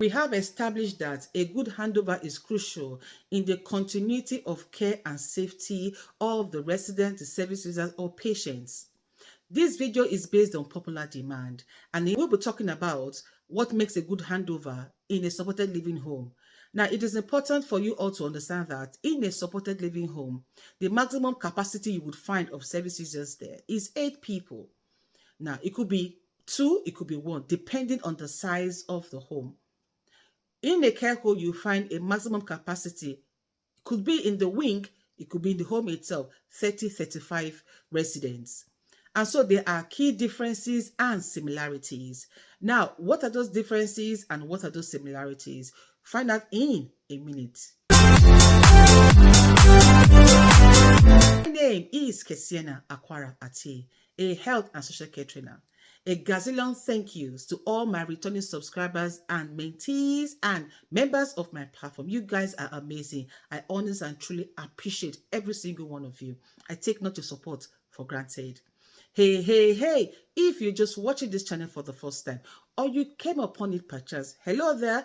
We have established that a good handover is crucial in the continuity of care and safety of the resident, the service users, or patients. This video is based on popular demand, and we'll be talking about what makes a good handover in a supported living home. Now, it is important for you all to understand that in a supported living home, the maximum capacity you would find of service users there is 8 people. Now, it could be 2, it could be 1, depending on the size of the home. In a care home, you find a maximum capacity. It could be in the wing, it could be in the home itself, 30, 35 residents. And so there are key differences and similarities. Now, what are those differences and what are those similarities? Find out in a minute. My name is Kesienaakwaraatie, a health and social care trainer. A gazillion thank yous to all my returning subscribers and mentees and members of my platform. You guys are amazing. I honestly and truly appreciate every single one of you. I take not your support for granted. Hey, hey, hey, if you're just watching this channel for the first time or you came upon it perchance, hello there.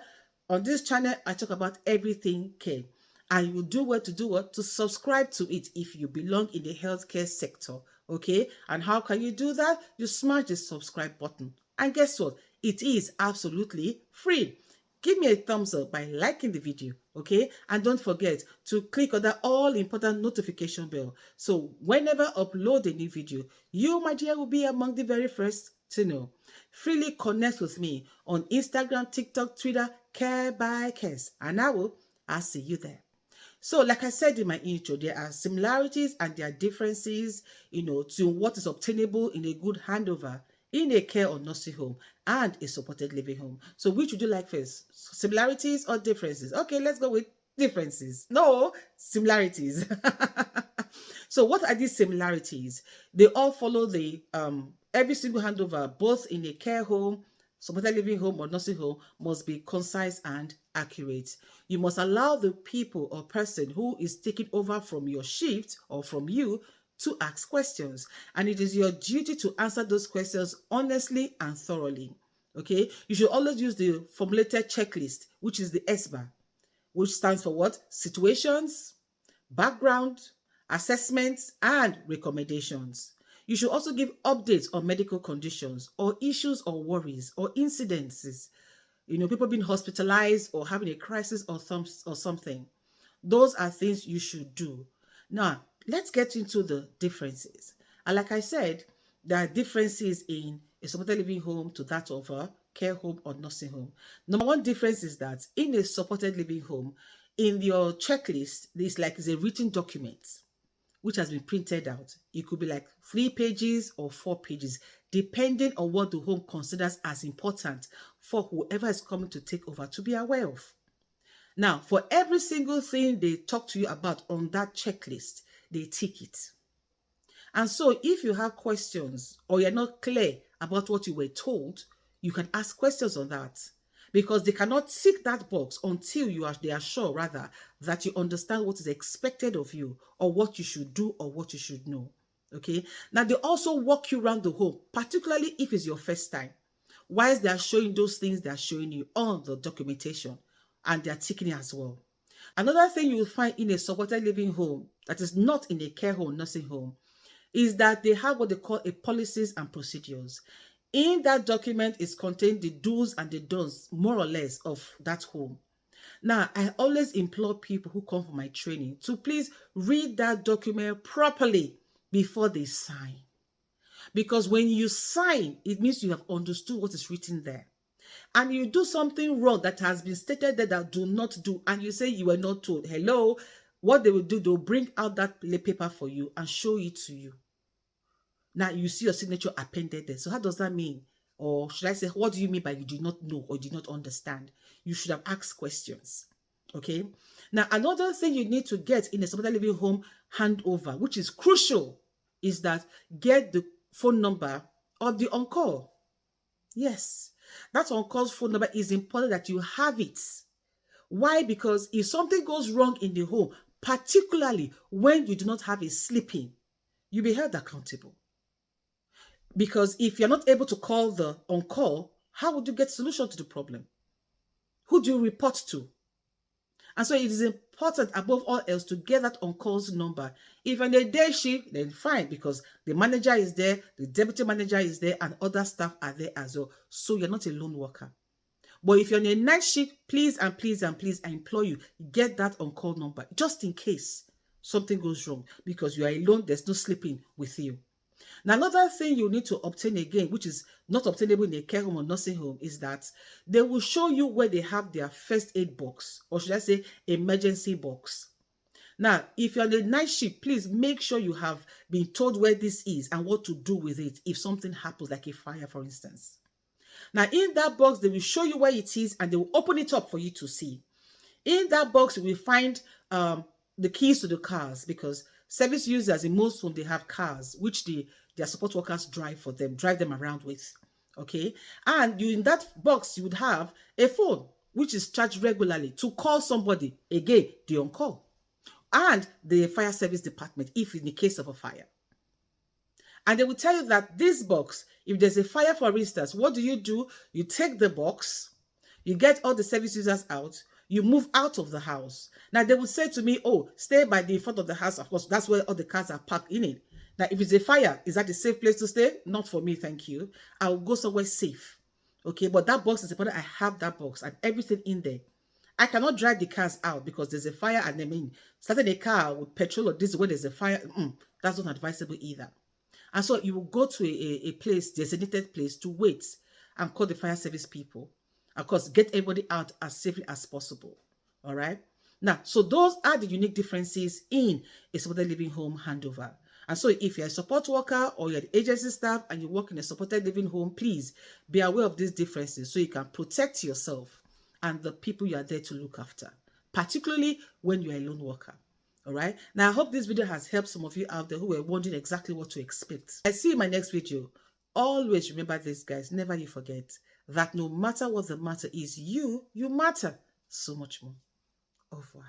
On this channel, I talk about everything care. And you will do what to do what to subscribe to it if you belong in the healthcare sector. Okay, and how can you do that? You smash the subscribe button, and guess what? It is absolutely free. Give me a thumbs up by liking the video, okay? And don't forget to click on that all important notification bell, so whenever I upload a new video, you, my dear, will be among the very first to know. Freely connect with me on Instagram, TikTok, Twitter, Care by Kes, and I'll see you there. So, like I said in my intro, there are similarities and there are differences, to what is obtainable in a good handover in a care or nursing home and a supported living home. So, which would you like first? Similarities or differences? Okay, let's go with differences. No, similarities. So, what are these similarities? They all follow the every single handover, both in a care home, supported living home, or nursing home, must be concise and accurate. You must allow the people or person who is taking over from your shift or from you to ask questions. And it is your duty to answer those questions honestly and thoroughly. Okay? You should always use the formulated checklist, which is the SBAR, which stands for what? Situations, background, assessments, and recommendations. You should also give updates on medical conditions or issues or worries or incidences. People being hospitalized or having a crisis or something. Those are things you should do. Now, let's get into the differences. And like I said, there are differences in a supported living home to that of a care home or nursing home. Number one difference is that in a supported living home, in your checklist, it's a written document which has been printed out. It could be like 3 pages or 4 pages, depending on what the home considers as important for whoever is coming to take over to be aware of. Now, for every single thing they talk to you about on that checklist, they tick it. And so if you have questions or you're not clear about what you were told, you can ask questions on that, because they cannot tick that box until they are sure rather that you understand what is expected of you or what you should do or what you should know. Okay. Now they also walk you around the home, particularly if it's your first time. Whilst they are showing those things, they are showing you on the documentation and they are ticking it as well. Another thing you will find in a supported living home that is not in a care home, nursing home, is that they have what they call a policies and procedures. In that document is contained the do's and the don'ts, more or less, of that home. Now, I always implore people who come for my training to please read that document properly before they sign. Because when you sign, it means you have understood what is written there. And you do something wrong that has been stated there that do not do, and you say you were not told. Hello, what they will do, they'll bring out that paper for you and show it to you. Now you see your signature appended there. So how does that mean? Or should I say, what do you mean by you did not know or did not understand? You should have asked questions. Okay. Now, another thing you need to get in a supported living home handover, which is crucial, is that get the phone number of the on-call. Yes, that on-call's phone number is important that you have it. Why? Because if something goes wrong in the home, particularly when you do not have a sleep-in, you'll be held accountable. Because if you're not able to call the on-call, how would you get solution to the problem? Who do you report to? And so it is important above all else to get that on-calls number. If you're on a day shift, then fine, because the manager is there, the deputy manager is there, and other staff are there as well. So you're not a lone worker. But if you're on a night shift, please and please and please, I implore you, get that on-call number just in case something goes wrong, because you are alone, there's no sleeping with you. Now, another thing you need to obtain again, which is not obtainable in a care home or nursing home, is that they will show you where they have their first aid box, or should I say emergency box. Now, if you're on a night shift, please make sure you have been told where this is and what to do with it if something happens, like a fire, for instance. Now, in that box, they will show you where it is and they will open it up for you to see. In that box, you will find the keys to the cars, because service users in most homes, they have cars, which their support workers drive them around with. Okay. And in that box, you would have a phone, which is charged regularly to call somebody, again, the on-call, and the fire service department, if in the case of a fire. And they will tell you that this box, if there's a fire, for instance, what do? You take the box, you get all the service users out, you move out of the house. Now, they will say to me, oh, stay by the front of the house. Of course, that's where all the cars are parked in it. Now, if it's a fire, is that a safe place to stay? Not for me, thank you. I'll go somewhere safe. Okay, but that box is important. I have that box and everything in there. I cannot drive the cars out because there's a fire, and I mean, starting a car with petrol or diesel when there's a fire, that's not advisable either. And so you will go to a place, designated place, to wait and call the fire service people. Of course, get everybody out as safely as possible. All right. Now, so those are the unique differences in a supported living home handover. And so if you're a support worker or you're the agency staff and you work in a supported living home, please be aware of these differences so you can protect yourself and the people you are there to look after, particularly when you're a lone worker. All right. Now, I hope this video has helped some of you out there who were wondering exactly what to expect. I see you in my next video. Always remember this, guys. Never you forget that no matter what the matter is, you matter so much more. Au revoir.